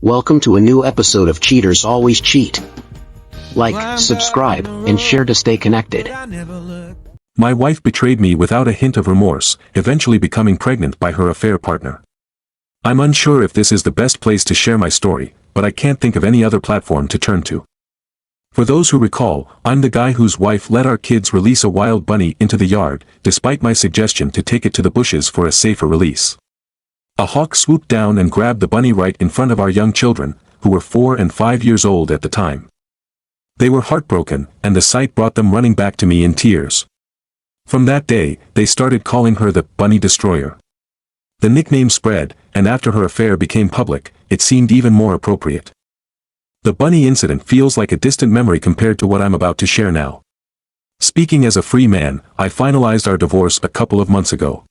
Welcome to a new episode of Cheaters Always Cheat. Like, subscribe, and share to stay connected. My wife betrayed me without a hint of remorse, eventually becoming pregnant by her affair partner. I'm unsure if this is the best place to share my story, but I can't think of any other platform to turn to. For those who recall, I'm the guy whose wife let our kids release a wild bunny into the yard, despite my suggestion to take it to the bushes for a safer release. A hawk swooped down and grabbed the bunny right in front of our young children, who were 4 and 5 years old at the time. They were heartbroken, and the sight brought them running back to me in tears. From that day, they started calling her the Bunny Destroyer. The nickname spread, and after her affair became public, it seemed even more appropriate. The bunny incident feels like a distant memory compared to what I'm about to share now. Speaking as a free man, I finalized our divorce a couple of months ago.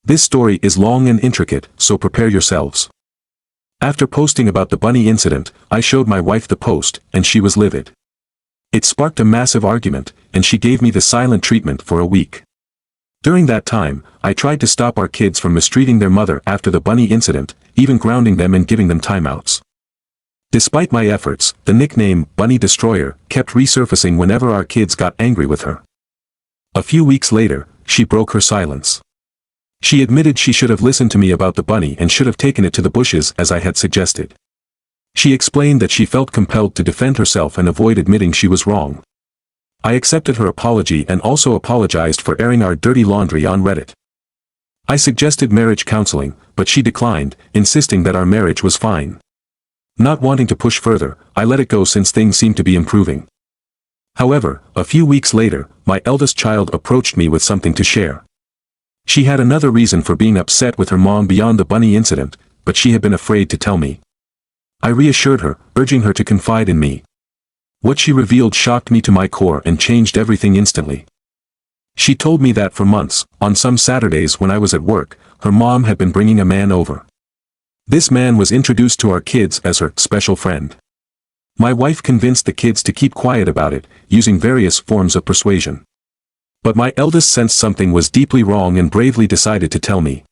This story is long and intricate, so prepare yourselves. After posting about the bunny incident, I showed my wife the post, and she was livid. It sparked a massive argument, and she gave me the silent treatment for a week. During that time, I tried to stop our kids from mistreating their mother after the bunny incident, even grounding them and giving them timeouts. Despite my efforts, the nickname Bunny Destroyer kept resurfacing whenever our kids got angry with her. A few weeks later, she broke her silence. She admitted she should have listened to me about the bunny and should have taken it to the bushes as I had suggested. She explained that she felt compelled to defend herself and avoid admitting she was wrong. I accepted her apology and also apologized for airing our dirty laundry on Reddit. I suggested marriage counseling, but she declined, insisting that our marriage was fine. Not wanting to push further, I let it go since things seemed to be improving. However, a few weeks later, my eldest child approached me with something to share. She had another reason for being upset with her mom beyond the bunny incident, but she had been afraid to tell me. I reassured her, urging her to confide in me. What she revealed shocked me to my core and changed everything instantly. She told me that for months, on some Saturdays when I was at work, her mom had been bringing a man over. This man was introduced to our kids as her special friend. My wife convinced the kids to keep quiet about it, using various forms of persuasion. But my eldest sensed something was deeply wrong and bravely decided to tell me.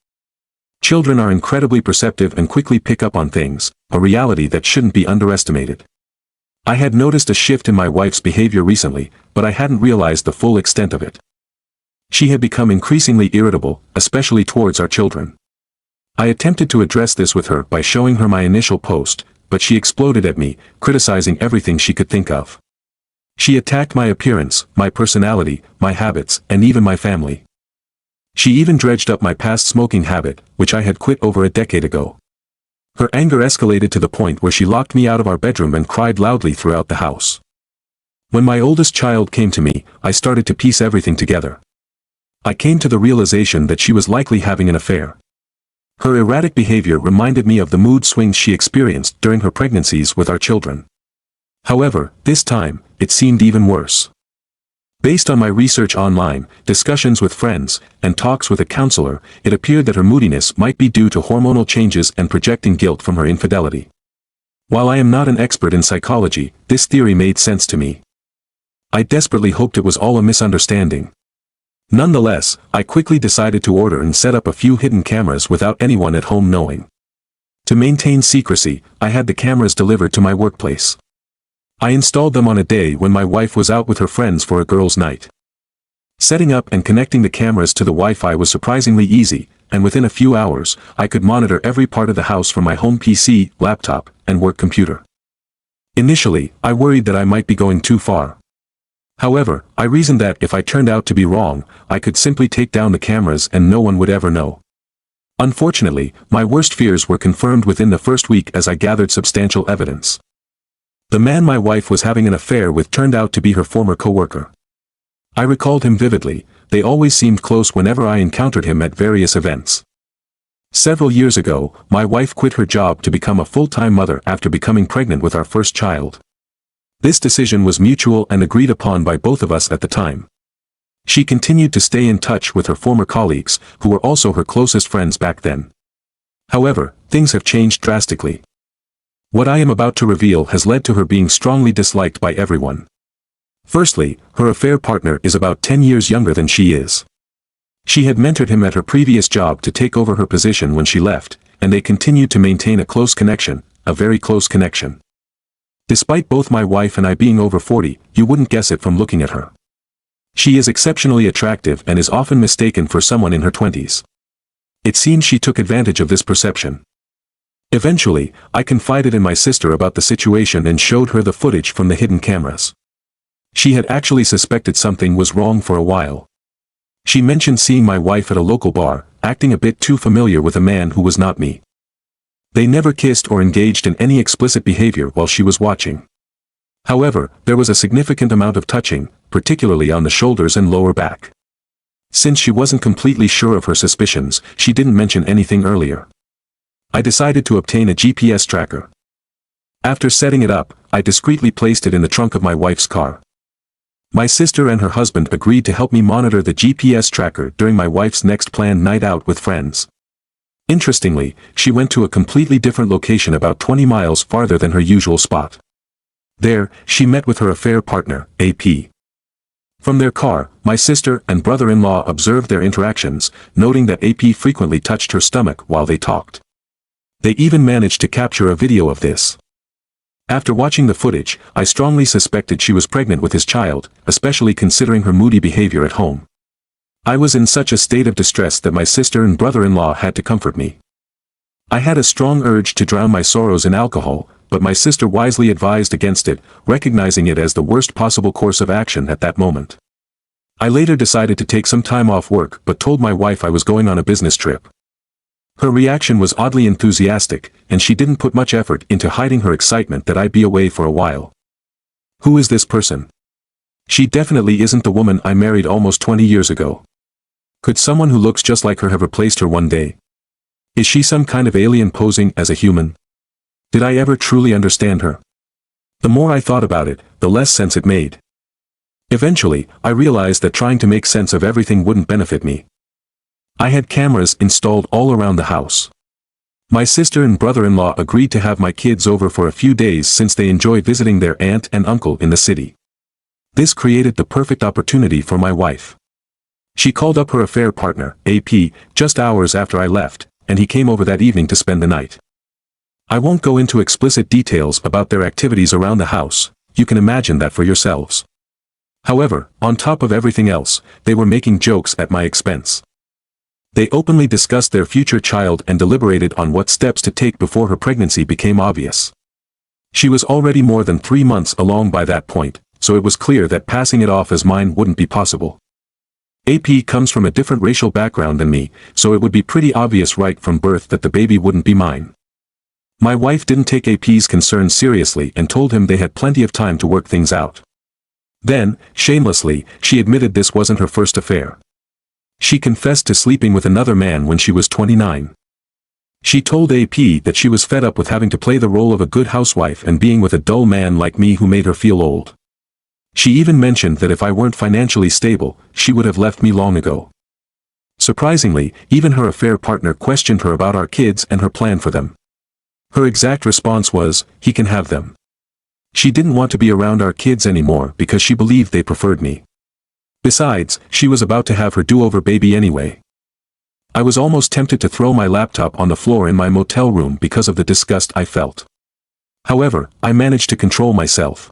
Children are incredibly perceptive and quickly pick up on things, a reality that shouldn't be underestimated. I had noticed a shift in my wife's behavior recently, but I hadn't realized the full extent of it. She had become increasingly irritable, especially towards our children. I attempted to address this with her by showing her my initial post, but she exploded at me, criticizing everything she could think of. She attacked my appearance, my personality, my habits, and even my family. She even dredged up my past smoking habit, which I had quit over a decade ago. Her anger escalated to the point where she locked me out of our bedroom and cried loudly throughout the house. When my oldest child came to me, I started to piece everything together. I came to the realization that she was likely having an affair. Her erratic behavior reminded me of the mood swings she experienced during her pregnancies with our children. However, this time, it seemed even worse. Based on my research online, discussions with friends, and talks with a counselor, it appeared that her moodiness might be due to hormonal changes and projecting guilt from her infidelity. While I am not an expert in psychology, this theory made sense to me. I desperately hoped it was all a misunderstanding. Nonetheless, I quickly decided to order and set up a few hidden cameras without anyone at home knowing. To maintain secrecy, I had the cameras delivered to my workplace. I installed them on a day when my wife was out with her friends for a girls' night. Setting up and connecting the cameras to the Wi-Fi was surprisingly easy, and within a few hours, I could monitor every part of the house from my home PC, laptop, and work computer. Initially, I worried that I might be going too far. However, I reasoned that if I turned out to be wrong, I could simply take down the cameras and no one would ever know. Unfortunately, my worst fears were confirmed within the first week as I gathered substantial evidence. The man my wife was having an affair with turned out to be her former coworker. I recalled him vividly, they always seemed close whenever I encountered him at various events. Several years ago, my wife quit her job to become a full-time mother after becoming pregnant with our first child. This decision was mutual and agreed upon by both of us at the time. She continued to stay in touch with her former colleagues, who were also her closest friends back then. However, things have changed drastically. What I am about to reveal has led to her being strongly disliked by everyone. Firstly, her affair partner is about 10 years younger than she is. She had mentored him at her previous job to take over her position when she left, and they continued to maintain a close connection, a very close connection. Despite both my wife and I being over 40, you wouldn't guess it from looking at her. She is exceptionally attractive and is often mistaken for someone in her 20s. It seems she took advantage of this perception. Eventually, I confided in my sister about the situation and showed her the footage from the hidden cameras. She had actually suspected something was wrong for a while. She mentioned seeing my wife at a local bar, acting a bit too familiar with a man who was not me. They never kissed or engaged in any explicit behavior while she was watching. However, there was a significant amount of touching, particularly on the shoulders and lower back. Since she wasn't completely sure of her suspicions, she didn't mention anything earlier. I decided to obtain a GPS tracker. After setting it up, I discreetly placed it in the trunk of my wife's car. My sister and her husband agreed to help me monitor the GPS tracker during my wife's next planned night out with friends. Interestingly, she went to a completely different location about 20 miles farther than her usual spot. There, she met with her affair partner, AP. From their car, my sister and brother-in-law observed their interactions, noting that AP frequently touched her stomach while they talked. They even managed to capture a video of this. After watching the footage, I strongly suspected she was pregnant with his child, especially considering her moody behavior at home. I was in such a state of distress that my sister and brother-in-law had to comfort me. I had a strong urge to drown my sorrows in alcohol, but my sister wisely advised against it, recognizing it as the worst possible course of action at that moment. I later decided to take some time off work but told my wife I was going on a business trip. Her reaction was oddly enthusiastic, and she didn't put much effort into hiding her excitement that I'd be away for a while. Who is this person? She definitely isn't the woman I married almost 20 years ago. Could someone who looks just like her have replaced her one day? Is she some kind of alien posing as a human? Did I ever truly understand her? The more I thought about it, the less sense it made. Eventually, I realized that trying to make sense of everything wouldn't benefit me. I had cameras installed all around the house. My sister and brother-in-law agreed to have my kids over for a few days since they enjoyed visiting their aunt and uncle in the city. This created the perfect opportunity for my wife. She called up her affair partner, AP, just hours after I left, and he came over that evening to spend the night. I won't go into explicit details about their activities around the house, you can imagine that for yourselves. However, on top of everything else, they were making jokes at my expense. They openly discussed their future child and deliberated on what steps to take before her pregnancy became obvious. She was already more than 3 months along by that point, so it was clear that passing it off as mine wouldn't be possible. AP comes from a different racial background than me, so it would be pretty obvious right from birth that the baby wouldn't be mine. My wife didn't take AP's concerns seriously and told him they had plenty of time to work things out. Then, shamelessly, she admitted this wasn't her first affair. She confessed to sleeping with another man when she was 29. She told AP that she was fed up with having to play the role of a good housewife and being with a dull man like me who made her feel old. She even mentioned that if I weren't financially stable, she would have left me long ago. Surprisingly, even her affair partner questioned her about our kids and her plan for them. Her exact response was, "He can have them." She didn't want to be around our kids anymore because she believed they preferred me. Besides, she was about to have her do-over baby anyway. I was almost tempted to throw my laptop on the floor in my motel room because of the disgust I felt. However, I managed to control myself.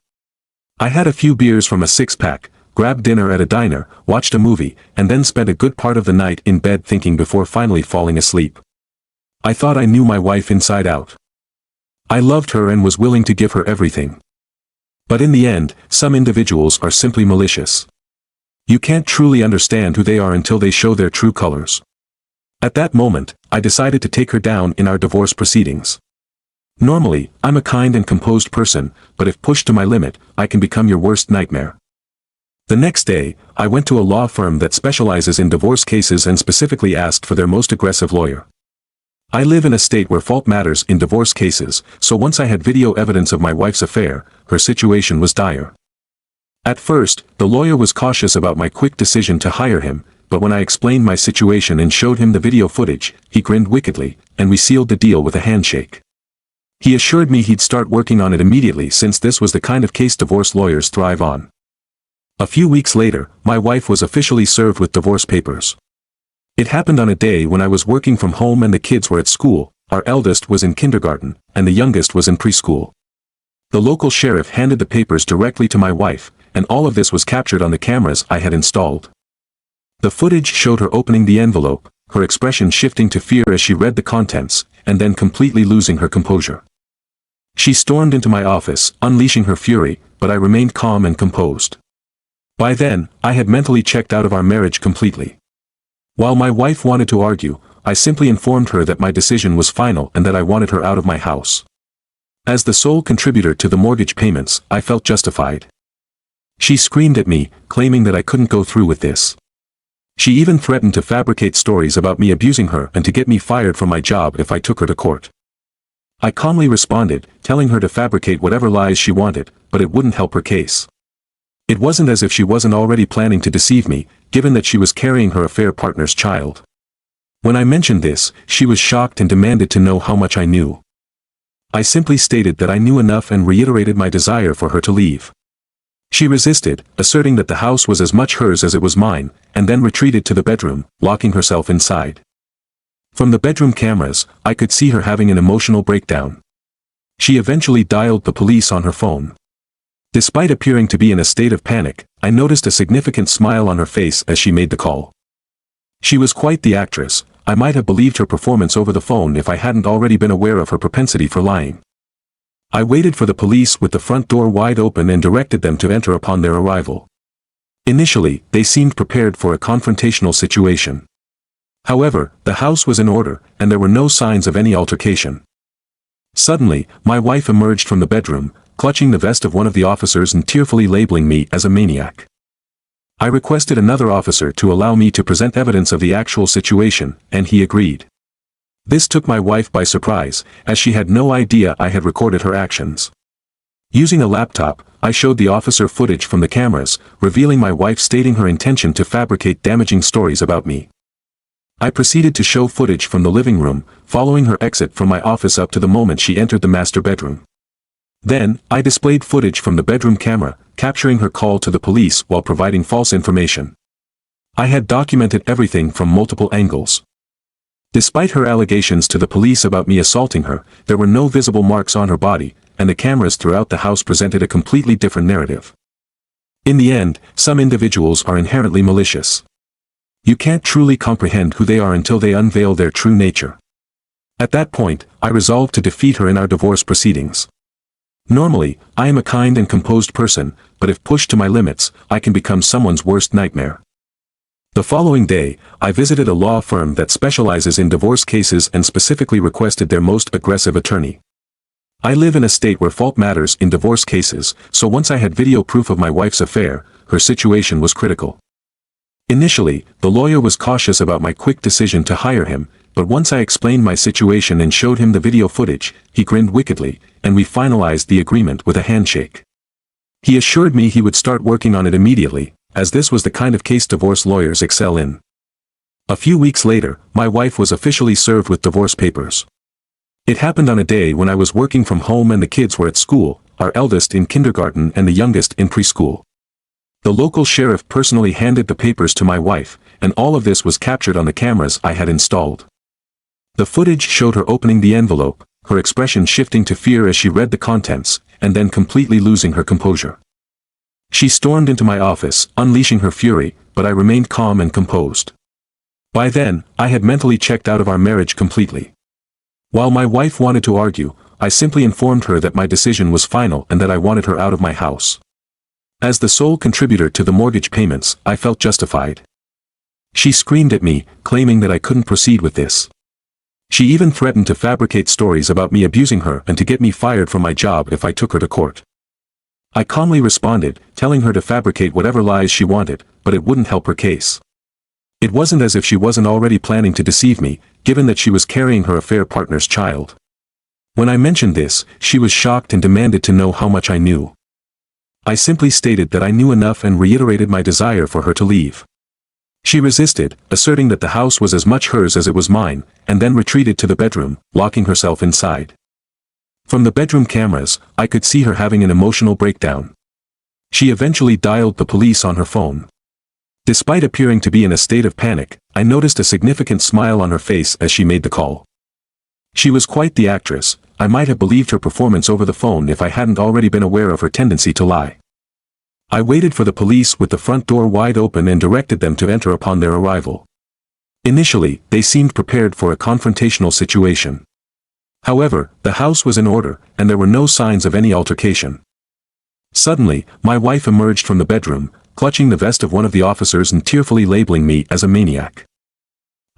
I had a few beers from a six-pack, grabbed dinner at a diner, watched a movie, and then spent a good part of the night in bed thinking before finally falling asleep. I thought I knew my wife inside out. I loved her and was willing to give her everything. But in the end, some individuals are simply malicious. You can't truly understand who they are until they show their true colors. At that moment, I decided to take her down in our divorce proceedings. Normally, I'm a kind and composed person, but if pushed to my limit, I can become your worst nightmare. The next day, I went to a law firm that specializes in divorce cases and specifically asked for their most aggressive lawyer. I live in a state where fault matters in divorce cases, so once I had video evidence of my wife's affair, her situation was dire. At first, the lawyer was cautious about my quick decision to hire him, but when I explained my situation and showed him the video footage, he grinned wickedly, and we sealed the deal with a handshake. He assured me he'd start working on it immediately since this was the kind of case divorce lawyers thrive on. A few weeks later, my wife was officially served with divorce papers. It happened on a day when I was working from home and the kids were at school, our eldest was in kindergarten, and the youngest was in preschool. The local sheriff handed the papers directly to my wife, and all of this was captured on the cameras I had installed. The footage showed her opening the envelope, her expression shifting to fear as she read the contents, and then completely losing her composure. She stormed into my office, unleashing her fury, but I remained calm and composed. By then, I had mentally checked out of our marriage completely. While my wife wanted to argue, I simply informed her that my decision was final and that I wanted her out of my house. As the sole contributor to the mortgage payments, I felt justified. She screamed at me, claiming that I couldn't go through with this. She even threatened to fabricate stories about me abusing her and to get me fired from my job if I took her to court. I calmly responded, telling her to fabricate whatever lies she wanted, but it wouldn't help her case. It wasn't as if she wasn't already planning to deceive me, given that she was carrying her affair partner's child. When I mentioned this, she was shocked and demanded to know how much I knew. I simply stated that I knew enough and reiterated my desire for her to leave. She resisted, asserting that the house was as much hers as it was mine, and then retreated to the bedroom, locking herself inside. From the bedroom cameras, I could see her having an emotional breakdown. She eventually dialed the police on her phone. Despite appearing to be in a state of panic, I noticed a significant smile on her face as she made the call. She was quite the actress. I might have believed her performance over the phone if I hadn't already been aware of her propensity for lying. I waited for the police with the front door wide open and directed them to enter upon their arrival. Initially, they seemed prepared for a confrontational situation. However, the house was in order, and there were no signs of any altercation. Suddenly, my wife emerged from the bedroom, clutching the vest of one of the officers and tearfully labeling me as a maniac. I requested another officer to allow me to present evidence of the actual situation, and he agreed. This took my wife by surprise, as she had no idea I had recorded her actions. Using a laptop, I showed the officer footage from the cameras, revealing my wife stating her intention to fabricate damaging stories about me. I proceeded to show footage from the living room, following her exit from my office up to the moment she entered the master bedroom. Then, I displayed footage from the bedroom camera, capturing her call to the police while providing false information. I had documented everything from multiple angles. Despite her allegations to the police about me assaulting her, there were no visible marks on her body, and the cameras throughout the house presented a completely different narrative. In the end, some individuals are inherently malicious. You can't truly comprehend who they are until they unveil their true nature. At that point, I resolved to defeat her in our divorce proceedings. Normally, I am a kind and composed person, but if pushed to my limits, I can become someone's worst nightmare. The following day, I visited a law firm that specializes in divorce cases and specifically requested their most aggressive attorney. I live in a state where fault matters in divorce cases, so once I had video proof of my wife's affair, her situation was critical. Initially, the lawyer was cautious about my quick decision to hire him, but once I explained my situation and showed him the video footage, he grinned wickedly, and we finalized the agreement with a handshake. He assured me he would start working on it immediately, as this was the kind of case divorce lawyers excel in. A few weeks later, my wife was officially served with divorce papers. It happened on a day when I was working from home and the kids were at school, our eldest in kindergarten and the youngest in preschool. The local sheriff personally handed the papers to my wife, and all of this was captured on the cameras I had installed. The footage showed her opening the envelope, her expression shifting to fear as she read the contents, and then completely losing her composure. She stormed into my office, unleashing her fury, but I remained calm and composed. By then, I had mentally checked out of our marriage completely. While my wife wanted to argue, I simply informed her that my decision was final and that I wanted her out of my house. As the sole contributor to the mortgage payments, I felt justified. She screamed at me, claiming that I couldn't proceed with this. She even threatened to fabricate stories about me abusing her and to get me fired from my job if I took her to court. I calmly responded, telling her to fabricate whatever lies she wanted, but it wouldn't help her case. It wasn't as if she wasn't already planning to deceive me, given that she was carrying her affair partner's child. When I mentioned this, she was shocked and demanded to know how much I knew. I simply stated that I knew enough and reiterated my desire for her to leave. She resisted, asserting that the house was as much hers as it was mine, and then retreated to the bedroom, locking herself inside. From the bedroom cameras, I could see her having an emotional breakdown. She eventually dialed the police on her phone. Despite appearing to be in a state of panic, I noticed a significant smile on her face as she made the call. She was quite the actress. I might have believed her performance over the phone if I hadn't already been aware of her tendency to lie. I waited for the police with the front door wide open and directed them to enter upon their arrival. Initially, they seemed prepared for a confrontational situation. However, the house was in order, and there were no signs of any altercation. Suddenly, my wife emerged from the bedroom, clutching the vest of one of the officers and tearfully labeling me as a maniac.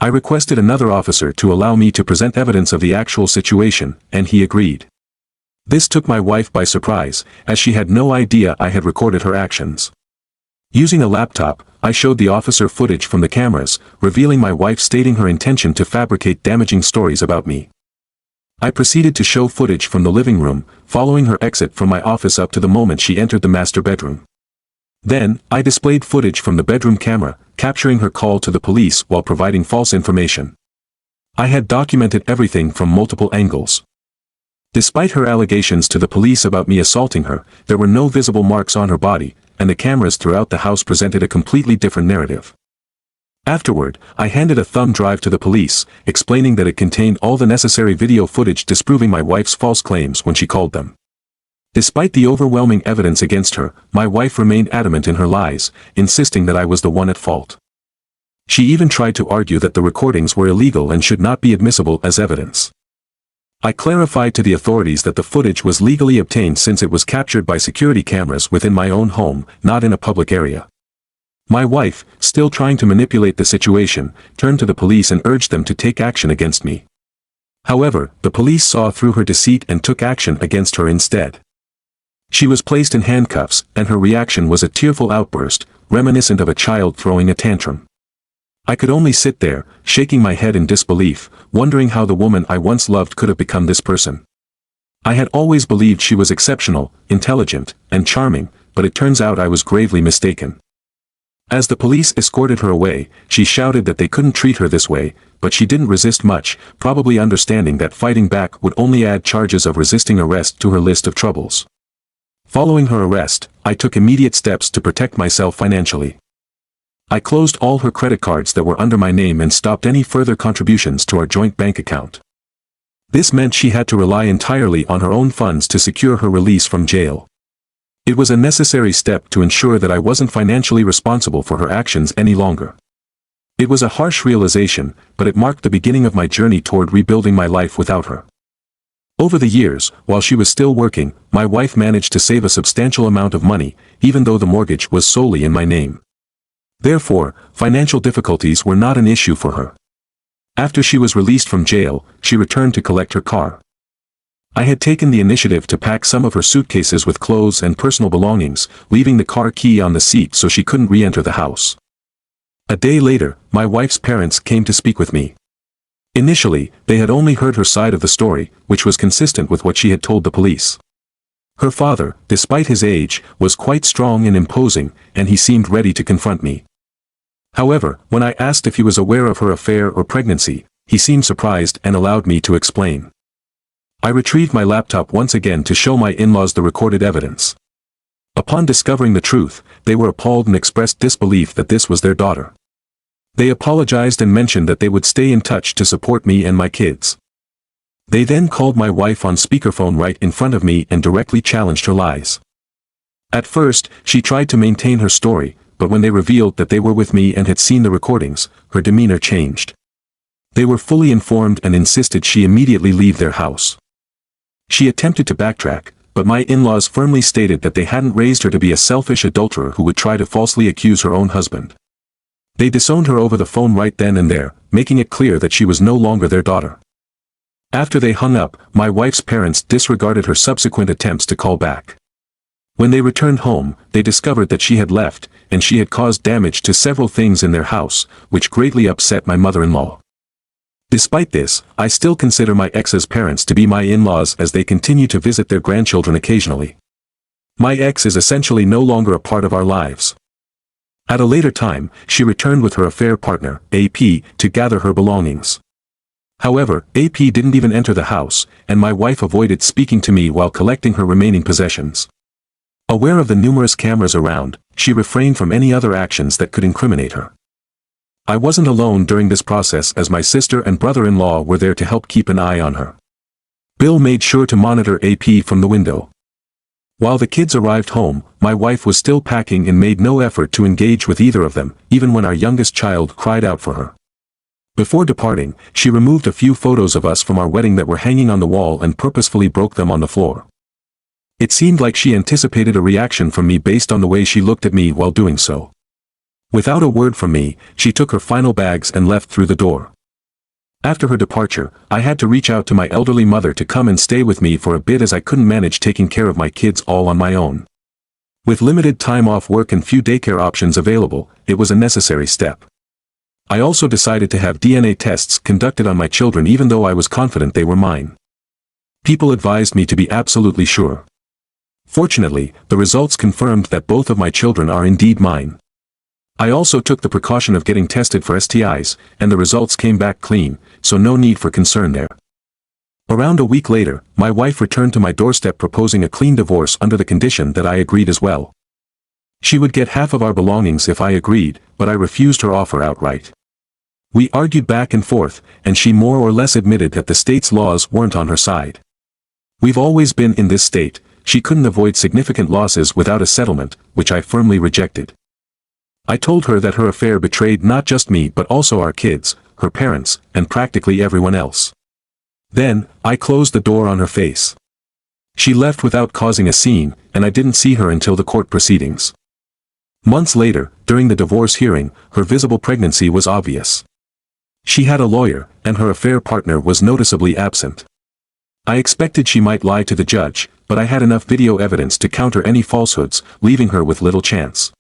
I requested another officer to allow me to present evidence of the actual situation, and he agreed. This took my wife by surprise, as she had no idea I had recorded her actions. Using a laptop, I showed the officer footage from the cameras, revealing my wife stating her intention to fabricate damaging stories about me. I proceeded to show footage from the living room, following her exit from my office up to the moment she entered the master bedroom. Then, I displayed footage from the bedroom camera, capturing her call to the police while providing false information. I had documented everything from multiple angles. Despite her allegations to the police about me assaulting her, there were no visible marks on her body, and the cameras throughout the house presented a completely different narrative. Afterward, I handed a thumb drive to the police, explaining that it contained all the necessary video footage disproving my wife's false claims when she called them. Despite the overwhelming evidence against her, my wife remained adamant in her lies, insisting that I was the one at fault. She even tried to argue that the recordings were illegal and should not be admissible as evidence. I clarified to the authorities that the footage was legally obtained since it was captured by security cameras within my own home, not in a public area. My wife, still trying to manipulate the situation, turned to the police and urged them to take action against me. However, the police saw through her deceit and took action against her instead. She was placed in handcuffs, and her reaction was a tearful outburst, reminiscent of a child throwing a tantrum. I could only sit there, shaking my head in disbelief, wondering how the woman I once loved could have become this person. I had always believed she was exceptional, intelligent, and charming, but it turns out I was gravely mistaken. As the police escorted her away, she shouted that they couldn't treat her this way, but she didn't resist much, probably understanding that fighting back would only add charges of resisting arrest to her list of troubles. Following her arrest, I took immediate steps to protect myself financially. I closed all her credit cards that were under my name and stopped any further contributions to our joint bank account. This meant she had to rely entirely on her own funds to secure her release from jail. It was a necessary step to ensure that I wasn't financially responsible for her actions any longer. It was a harsh realization, but it marked the beginning of my journey toward rebuilding my life without her. Over the years, while she was still working, my wife managed to save a substantial amount of money, even though the mortgage was solely in my name. Therefore, financial difficulties were not an issue for her. After she was released from jail, she returned to collect her car. I had taken the initiative to pack some of her suitcases with clothes and personal belongings, leaving the car key on the seat so she couldn't re-enter the house. A day later, my wife's parents came to speak with me. Initially, they had only heard her side of the story, which was consistent with what she had told the police. Her father, despite his age, was quite strong and imposing, and he seemed ready to confront me. However, when I asked if he was aware of her affair or pregnancy, he seemed surprised and allowed me to explain. I retrieved my laptop once again to show my in-laws the recorded evidence. Upon discovering the truth, they were appalled and expressed disbelief that this was their daughter. They apologized and mentioned that they would stay in touch to support me and my kids. They then called my wife on speakerphone right in front of me and directly challenged her lies. At first, she tried to maintain her story, but when they revealed that they were with me and had seen the recordings, her demeanor changed. They were fully informed and insisted she immediately leave their house. She attempted to backtrack, but my in-laws firmly stated that they hadn't raised her to be a selfish adulterer who would try to falsely accuse her own husband. They disowned her over the phone right then and there, making it clear that she was no longer their daughter. After they hung up, my wife's parents disregarded her subsequent attempts to call back. When they returned home, they discovered that she had left, and she had caused damage to several things in their house, which greatly upset my mother-in-law. Despite this, I still consider my ex's parents to be my in-laws as they continue to visit their grandchildren occasionally. My ex is essentially no longer a part of our lives. At a later time, she returned with her affair partner, AP, to gather her belongings. However, AP didn't even enter the house, and my wife avoided speaking to me while collecting her remaining possessions. Aware of the numerous cameras around, she refrained from any other actions that could incriminate her. I wasn't alone during this process as my sister and brother-in-law were there to help keep an eye on her. Bill made sure to monitor AP from the window. While the kids arrived home, my wife was still packing and made no effort to engage with either of them, even when our youngest child cried out for her. Before departing, she removed a few photos of us from our wedding that were hanging on the wall and purposefully broke them on the floor. It seemed like she anticipated a reaction from me based on the way she looked at me while doing so. Without a word from me, she took her final bags and left through the door. After her departure, I had to reach out to my elderly mother to come and stay with me for a bit as I couldn't manage taking care of my kids all on my own. With limited time off work and few daycare options available, it was a necessary step. I also decided to have DNA tests conducted on my children even though I was confident they were mine. People advised me to be absolutely sure. Fortunately, the results confirmed that both of my children are indeed mine. I also took the precaution of getting tested for STIs, and the results came back clean, so no need for concern there. Around a week later, my wife returned to my doorstep proposing a clean divorce under the condition that I agreed as well. She would get half of our belongings if I agreed, but I refused her offer outright. We argued back and forth, and she more or less admitted that the state's laws weren't on her side. We've always been in this state. She couldn't avoid significant losses without a settlement, which I firmly rejected. I told her that her affair betrayed not just me but also our kids, her parents, and practically everyone else. Then, I closed the door on her face. She left without causing a scene, and I didn't see her until the court proceedings. Months later, during the divorce hearing, her visible pregnancy was obvious. She had a lawyer, and her affair partner was noticeably absent. I expected she might lie to the judge, but I had enough video evidence to counter any falsehoods, leaving her with little chance.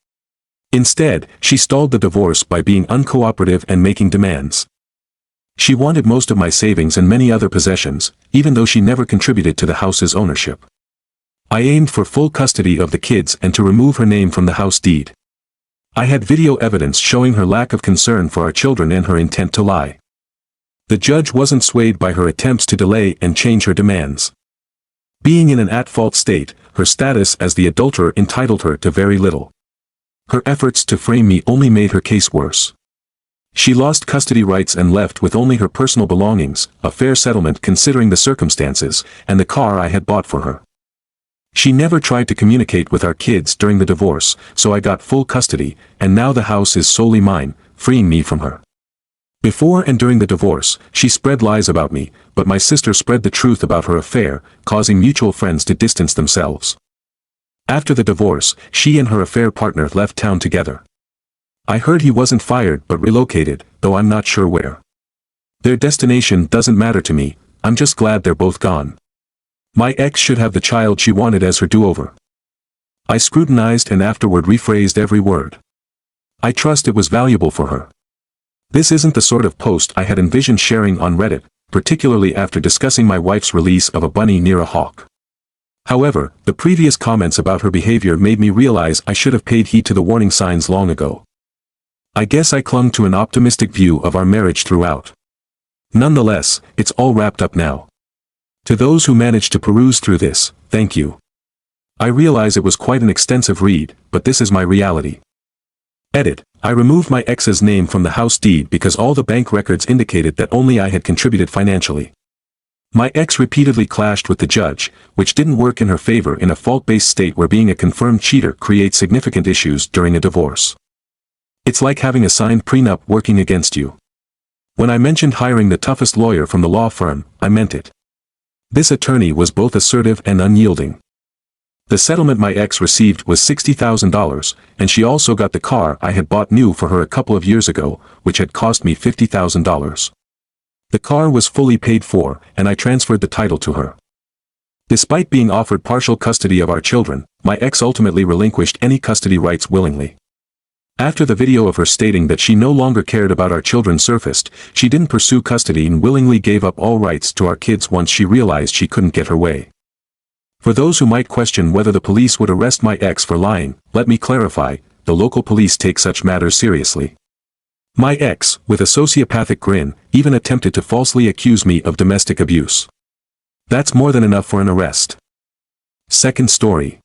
Instead, she stalled the divorce by being uncooperative and making demands. She wanted most of my savings and many other possessions, even though she never contributed to the house's ownership. I aimed for full custody of the kids and to remove her name from the house deed. I had video evidence showing her lack of concern for our children and her intent to lie. The judge wasn't swayed by her attempts to delay and change her demands. Being in an at-fault state, her status as the adulterer entitled her to very little. Her efforts to frame me only made her case worse. She lost custody rights and left with only her personal belongings, a fair settlement considering the circumstances, and the car I had bought for her. She never tried to communicate with our kids during the divorce, so I got full custody, and now the house is solely mine, freeing me from her. Before and during the divorce, she spread lies about me, but my sister spread the truth about her affair, causing mutual friends to distance themselves. After the divorce, she and her affair partner left town together. I heard he wasn't fired but relocated, though I'm not sure where. Their destination doesn't matter to me, I'm just glad they're both gone. My ex should have the child she wanted as her do-over. I scrutinized and afterward rephrased every word. I trust it was valuable for her. This isn't the sort of post I had envisioned sharing on Reddit, particularly after discussing my wife's release of a bunny near a hawk. However, the previous comments about her behavior made me realize I should have paid heed to the warning signs long ago. I guess I clung to an optimistic view of our marriage throughout. Nonetheless, it's all wrapped up now. To those who managed to peruse through this, thank you. I realize it was quite an extensive read, but this is my reality. Edit. I removed my ex's name from the house deed because all the bank records indicated that only I had contributed financially. My ex repeatedly clashed with the judge, which didn't work in her favor in a fault-based state where being a confirmed cheater creates significant issues during a divorce. It's like having a signed prenup working against you. When I mentioned hiring the toughest lawyer from the law firm, I meant it. This attorney was both assertive and unyielding. The settlement my ex received was $60,000, and she also got the car I had bought new for her a couple of years ago, which had cost me $50,000. The car was fully paid for, and I transferred the title to her. Despite being offered partial custody of our children, my ex ultimately relinquished any custody rights willingly. After the video of her stating that she no longer cared about our children surfaced, she didn't pursue custody and willingly gave up all rights to our kids once she realized she couldn't get her way. For those who might question whether the police would arrest my ex for lying, let me clarify, the local police take such matters seriously. My ex, with a sociopathic grin, even attempted to falsely accuse me of domestic abuse. That's more than enough for an arrest. Second story.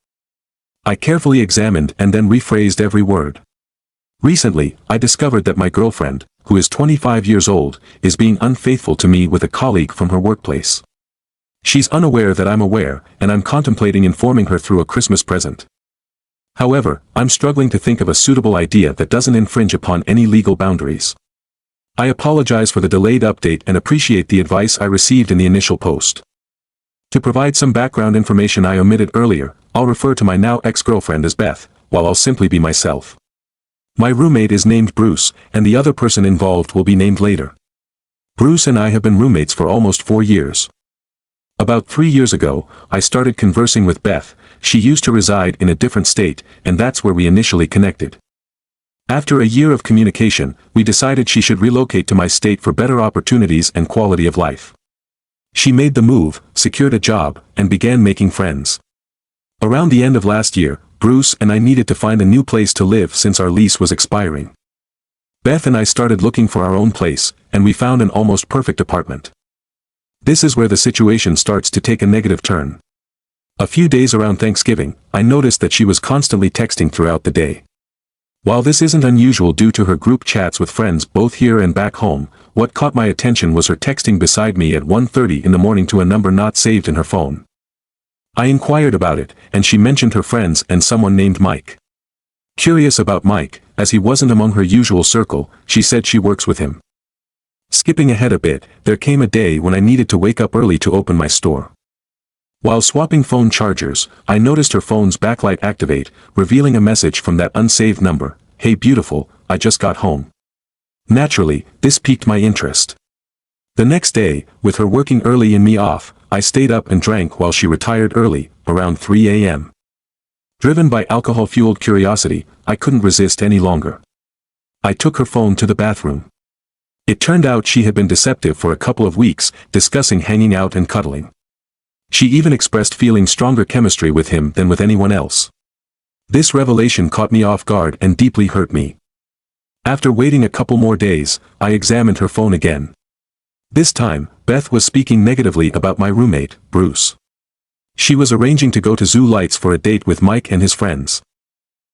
I carefully examined and then rephrased every word. Recently, I discovered that my girlfriend, who is 25 years old, is being unfaithful to me with a colleague from her workplace. She's unaware that I'm aware, and I'm contemplating informing her through a Christmas present. However, I'm struggling to think of a suitable idea that doesn't infringe upon any legal boundaries. I apologize for the delayed update and appreciate the advice I received in the initial post. To provide some background information I omitted earlier, I'll refer to my now ex-girlfriend as Beth, while I'll simply be myself. My roommate is named Bruce, and the other person involved will be named later. Bruce and I have been roommates for almost 4 years. About 3 years ago, I started conversing with Beth. She used to reside in a different state, and that's where we initially connected. After a year of communication, we decided she should relocate to my state for better opportunities and quality of life. She made the move, secured a job, and began making friends. Around the end of last year, Bruce and I needed to find a new place to live since our lease was expiring. Beth and I started looking for our own place, and we found an almost perfect apartment. This is where the situation starts to take a negative turn. A few days around Thanksgiving, I noticed that she was constantly texting throughout the day. While this isn't unusual due to her group chats with friends both here and back home, what caught my attention was her texting beside me at 1:30 in the morning to a number not saved in her phone. I inquired about it, and she mentioned her friends and someone named Mike. Curious about Mike, as he wasn't among her usual circle, she said she works with him. Skipping ahead a bit, there came a day when I needed to wake up early to open my store. While swapping phone chargers, I noticed her phone's backlight activate, revealing a message from that unsaved number, "Hey beautiful, I just got home." Naturally, this piqued my interest. The next day, with her working early and me off, I stayed up and drank while she retired early, around 3 a.m. Driven by alcohol-fueled curiosity, I couldn't resist any longer. I took her phone to the bathroom. It turned out she had been deceptive for a couple of weeks, discussing hanging out and cuddling. She even expressed feeling stronger chemistry with him than with anyone else. This revelation caught me off guard and deeply hurt me. After waiting a couple more days, I examined her phone again. This time, Beth was speaking negatively about my roommate, Bruce. She was arranging to go to Zoo Lights for a date with Mike and his friends.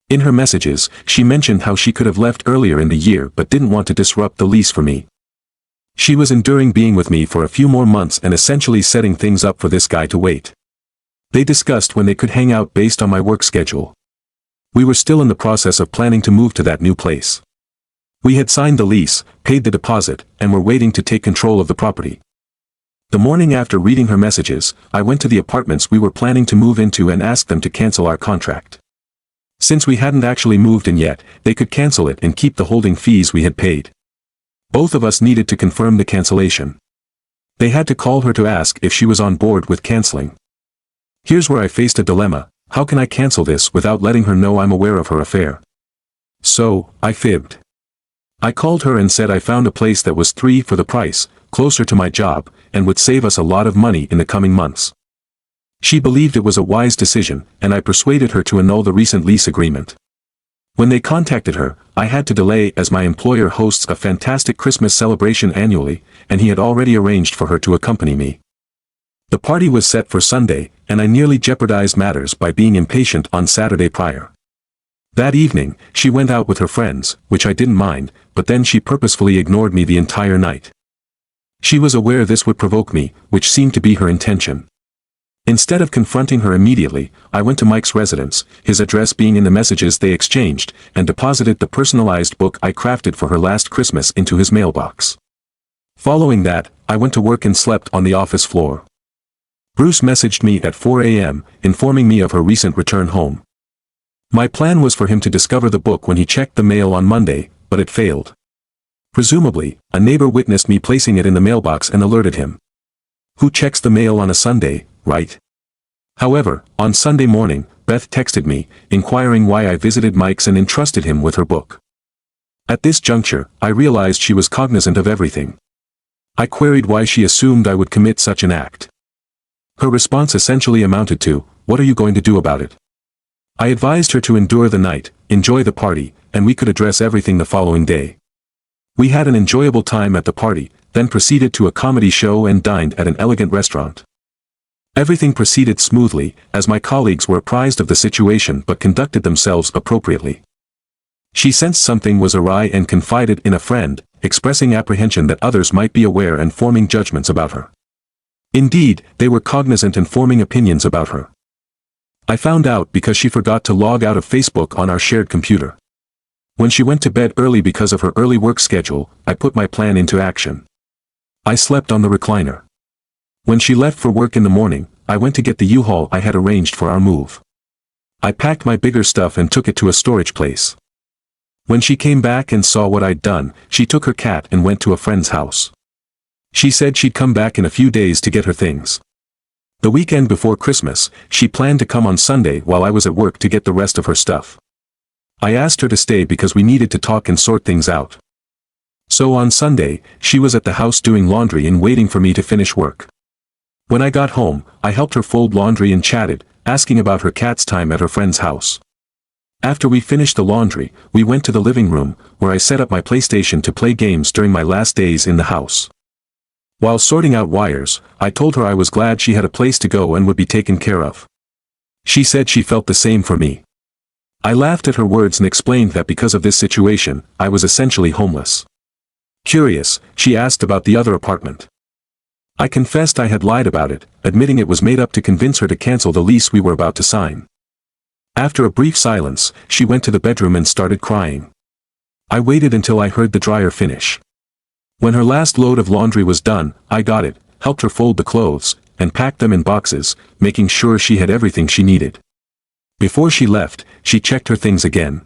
In her messages, she mentioned how she could have left earlier in the year but didn't want to disrupt the lease for me. She was enduring being with me for a few more months and essentially setting things up for this guy to wait. They discussed when they could hang out based on my work schedule. We were still in the process of planning to move to that new place. We had signed the lease, paid the deposit, and were waiting to take control of the property. The morning after reading her messages, I went to the apartments we were planning to move into and asked them to cancel our contract. Since we hadn't actually moved in yet, they could cancel it and keep the holding fees we had paid. Both of us needed to confirm the cancellation. They had to call her to ask if she was on board with canceling. Here's where I faced a dilemma: how can I cancel this without letting her know I'm aware of her affair? So, I fibbed. I called her and said I found a place that was 3 for the price, closer to my job, and would save us a lot of money in the coming months. She believed it was a wise decision, and I persuaded her to annul the recent lease agreement. When they contacted her, I had to delay as my employer hosts a fantastic Christmas celebration annually, and he had already arranged for her to accompany me. The party was set for Sunday, and I nearly jeopardized matters by being impatient on Saturday prior. That evening, she went out with her friends, which I didn't mind, but then she purposefully ignored me the entire night. She was aware this would provoke me, which seemed to be her intention. Instead of confronting her immediately, I went to Mike's residence, his address being in the messages they exchanged, and deposited the personalized book I crafted for her last Christmas into his mailbox. Following that, I went to work and slept on the office floor. Bruce messaged me at 4 a.m., informing me of her recent return home. My plan was for him to discover the book when he checked the mail on Monday, but it failed. Presumably, a neighbor witnessed me placing it in the mailbox and alerted him. Who checks the mail on a Sunday, right? However, on Sunday morning, Beth texted me, inquiring why I visited Mike's and entrusted him with her book. At this juncture, I realized she was cognizant of everything. I queried why she assumed I would commit such an act. Her response essentially amounted to, "What are you going to do about it?" I advised her to endure the night, enjoy the party, and we could address everything the following day. We had an enjoyable time at the party, then proceeded to a comedy show and dined at an elegant restaurant. Everything proceeded smoothly, as my colleagues were apprised of the situation but conducted themselves appropriately. She sensed something was awry and confided in a friend, expressing apprehension that others might be aware and forming judgments about her. Indeed, they were cognizant and forming opinions about her. I found out because she forgot to log out of Facebook on our shared computer. When she went to bed early because of her early work schedule, I put my plan into action. I slept on the recliner. When she left for work in the morning, I went to get the U-Haul I had arranged for our move. I packed my bigger stuff and took it to a storage place. When she came back and saw what I'd done, she took her cat and went to a friend's house. She said she'd come back in a few days to get her things. The weekend before Christmas, she planned to come on Sunday while I was at work to get the rest of her stuff. I asked her to stay because we needed to talk and sort things out. So on Sunday, she was at the house doing laundry and waiting for me to finish work. When I got home, I helped her fold laundry and chatted, asking about her cat's time at her friend's house. After we finished the laundry, we went to the living room, where I set up my PlayStation to play games during my last days in the house. While sorting out wires, I told her I was glad she had a place to go and would be taken care of. She said she felt the same for me. I laughed at her words and explained that because of this situation, I was essentially homeless. Curious, she asked about the other apartment. I confessed I had lied about it, admitting it was made up to convince her to cancel the lease we were about to sign. After a brief silence, she went to the bedroom and started crying. I waited until I heard the dryer finish. When her last load of laundry was done, I got it, helped her fold the clothes, and packed them in boxes, making sure she had everything she needed. Before she left, she checked her things again.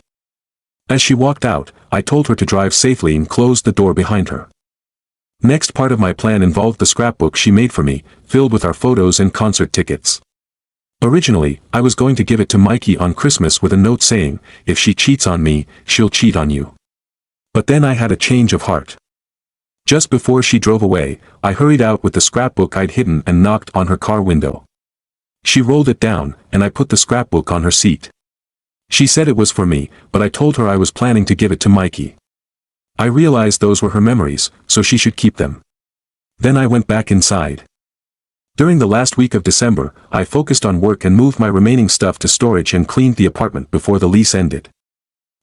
As she walked out, I told her to drive safely and closed the door behind her. Next part of my plan involved the scrapbook she made for me, filled with our photos and concert tickets. Originally, I was going to give it to Mikey on Christmas with a note saying, "If she cheats on me, she'll cheat on you." But then I had a change of heart. Just before she drove away, I hurried out with the scrapbook I'd hidden and knocked on her car window. She rolled it down, and I put the scrapbook on her seat. She said it was for me, but I told her I was planning to give it to Mikey. I realized those were her memories, so she should keep them. Then I went back inside. During the last week of December, I focused on work and moved my remaining stuff to storage and cleaned the apartment before the lease ended.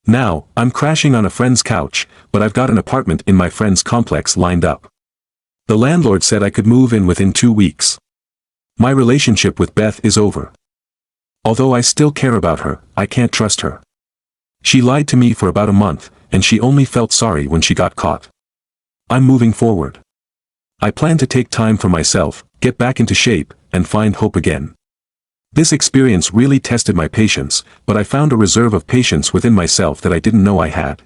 Now, I'm crashing on a friend's couch, but I've got an apartment in my friend's complex lined up. The landlord said I could move in within 2 weeks. My relationship with Beth is over. Although I still care about her, I can't trust her. She lied to me for about a month, and she only felt sorry when she got caught. I'm moving forward. I plan to take time for myself, get back into shape, and find hope again. This experience really tested my patience, but I found a reserve of patience within myself that I didn't know I had.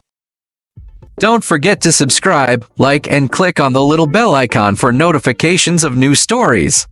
Don't forget to subscribe, like, and click on the little bell icon for notifications of new stories.